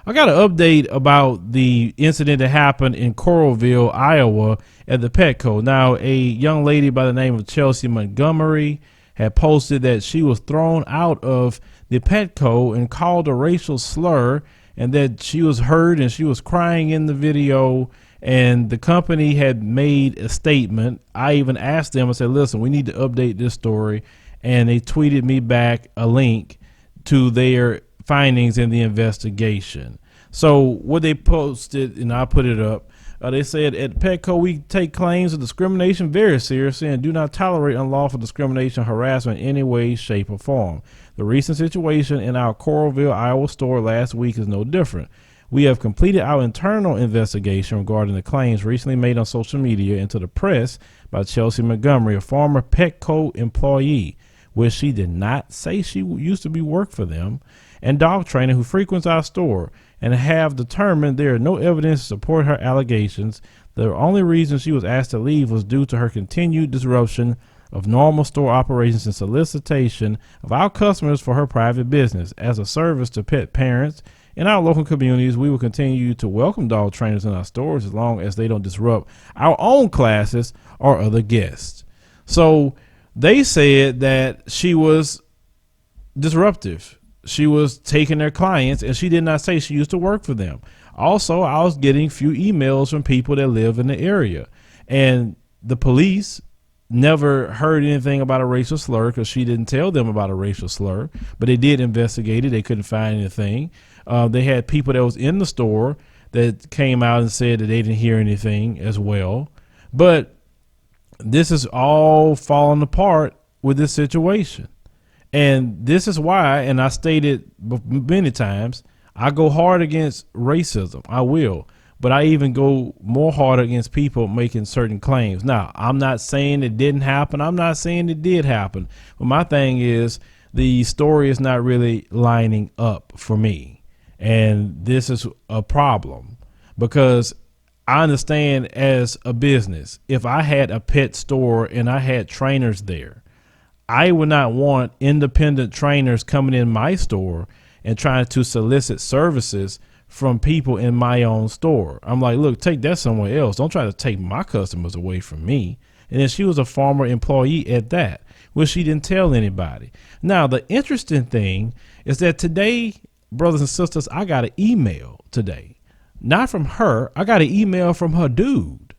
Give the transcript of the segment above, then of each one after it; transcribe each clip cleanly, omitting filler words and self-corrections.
I got an update about the incident that happened in Coralville, Iowa at the Petco. Now, a young lady by the name of Chelsea Montgomery had posted that she was thrown out of the Petco and called a racial slur, and that she was hurt and she was crying in the video, and the company had made a statement. I even asked them, I said, listen, we need to update this story, and they tweeted me back a link to their findings in the investigation. So what they posted, and I put it up, they said, at Petco, we take claims of discrimination very seriously and do not tolerate unlawful discrimination, harassment in any way, shape, or form. The recent situation in our Coralville, Iowa store last week is no different. We have completed our internal investigation regarding the claims recently made on social media and to the press by Chelsea Montgomery, a former Petco employee, where she did not say she used to be work for them, and dog trainer who frequents our store, and have determined there are no evidence to support her allegations. The only reason she was asked to leave was due to her continued disruption of normal store operations and solicitation of our customers for her private business. As a service to pet parents in our local communities, we will continue to welcome dog trainers in our stores as long as they don't disrupt our own classes or other guests. So they said that she was disruptive. She was taking their clients, and she did not say she used to work for them. Also, I was getting few emails from people that live in the area, and the police never heard anything about a racial slur because she didn't tell them about a racial slur, but they did investigate it. They couldn't find anything. They had people that was in the store that came out and said that they didn't hear anything as well. But this is all falling apart with this situation. And this is why, and I stated many times, I go hard against racism. I will. But I even go more hard against people making certain claims. Now, I'm not saying it didn't happen. I'm not saying it did happen. But my thing is, the story is not really lining up for me. And this is a problem, because I understand as a business, if I had a pet store and I had trainers there, I would not want independent trainers coming in my store and trying to solicit services from people in my own store. I'm like, look, take that somewhere else. Don't try to take my customers away from me. And then she was a former employee at that, which she didn't tell anybody. Now, the interesting thing is that today, brothers and sisters, I got an email today, not from her. I got an email from her dude,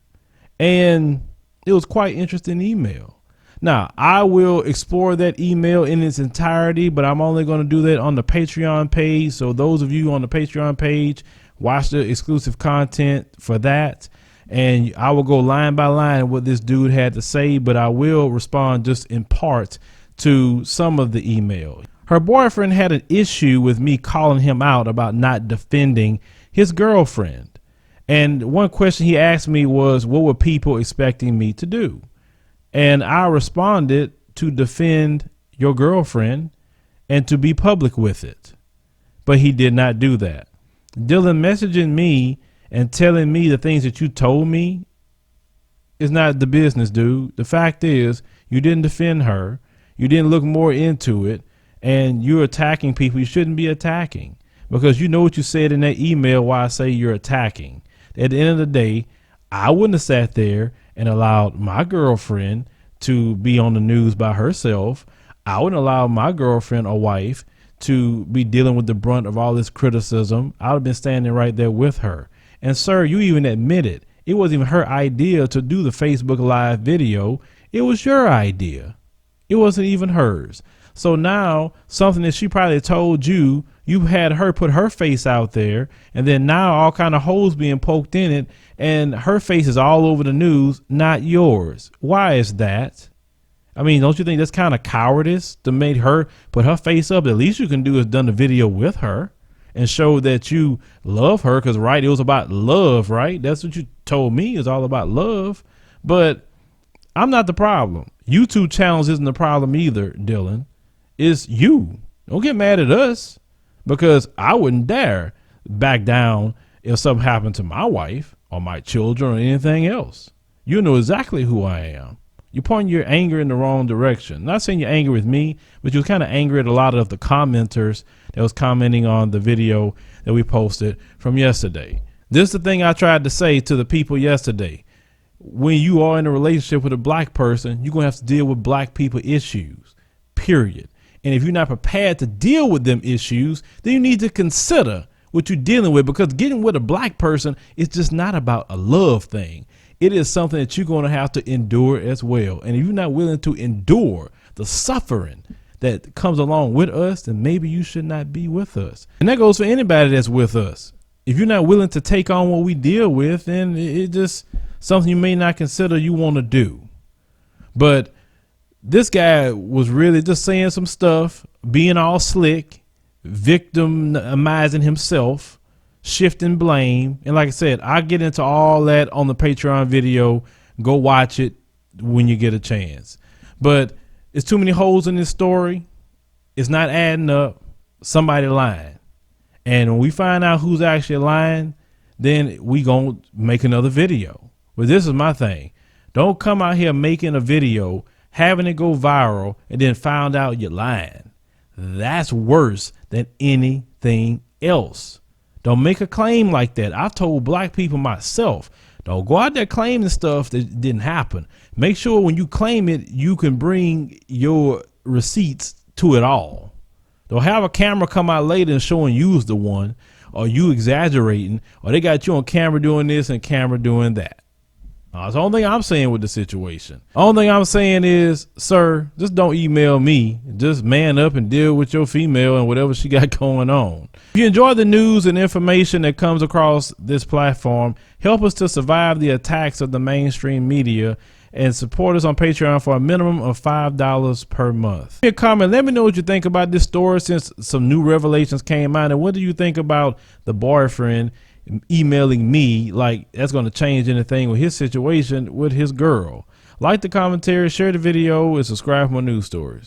and it was quite interesting email. Now, I will explore that email in its entirety, but I'm only going to do that on the Patreon page. So those of you on the Patreon page, watch the exclusive content for that. And I will go line by line what this dude had to say, but I will respond just in part to some of the email. Her boyfriend had an issue with me calling him out about not defending his girlfriend. And one question he asked me was, what were people expecting me to do? And I responded to defend your girlfriend and to be public with it. But he did not do that. Dylan, messaging me and telling me the things that you told me is not the business, dude. The fact is, you didn't defend her. You didn't look more into it. And you're attacking people you shouldn't be attacking, because you know what you said in that email, why I say you're attacking. At the end of the day, I wouldn't have sat there and allowed my girlfriend to be on the news by herself. I wouldn't allow my girlfriend or wife to be dealing with the brunt of all this criticism. I would have been standing right there with her. And sir, you even admitted it wasn't even her idea to do the Facebook Live video. It was your idea. It wasn't even hers. So now something that she probably told you, you had her put her face out there, and then now all kind of holes being poked in it, and her face is all over the news, not yours. Why is that? I mean, don't you think that's kind of cowardice to make her put her face up? The least you can do is done a video with her and show that you love her, because right, it was about love, right? That's what you told me, is all about love. But I'm not the problem. YouTube channels isn't the problem either, Dylan. It's you. Don't get mad at us, because I wouldn't dare back down if something happened to my wife or my children or anything else. You know exactly who I am. You're pointing your anger in the wrong direction. Not saying you're angry with me, but you're kind of angry at a lot of the commenters that was commenting on the video that we posted from yesterday. This is the thing I tried to say to the people yesterday. When you are in a relationship with a black person, you're going to have to deal with black people issues, period. And if you're not prepared to deal with them issues, then you need to consider what you're dealing with, because getting with a black person is just not about a love thing. It is something that you're going to have to endure as well. And if you're not willing to endure the suffering that comes along with us, then maybe you should not be with us. And that goes for anybody that's with us. If you're not willing to take on what we deal with, then it just something you may not consider you want to do. But this guy was really just saying some stuff, being all slick, victimizing himself, shifting blame. And like I said, I get into all that on the Patreon video. Go watch it when you get a chance. But it's too many holes in this story. It's not adding up. Somebody lying. And when we find out who's actually lying, then we gonna make another video. But this is my thing. Don't come out here making a video, having it go viral, and then found out you're lying. That's worse than anything else. Don't make a claim like that. I've told black people myself, don't go out there claiming stuff that didn't happen. Make sure when you claim it, you can bring your receipts to it all. Don't have a camera come out later and showing you's the one, or you exaggerating, or they got you on camera doing this and camera doing that. That's the only thing I'm saying with the situation. The only thing I'm saying is, sir, just don't email me. Just man up and deal with your female and whatever she got going on. If you enjoy the news and information that comes across this platform, help us to survive the attacks of the mainstream media and support us on Patreon for a minimum of $5 per month. Leave a comment. Let me know what you think about this story since some new revelations came out. And what do you think about the boyfriend emailing me like that's going to change anything with his situation with his girl? Like the commentary, share the video, and subscribe for more news stories.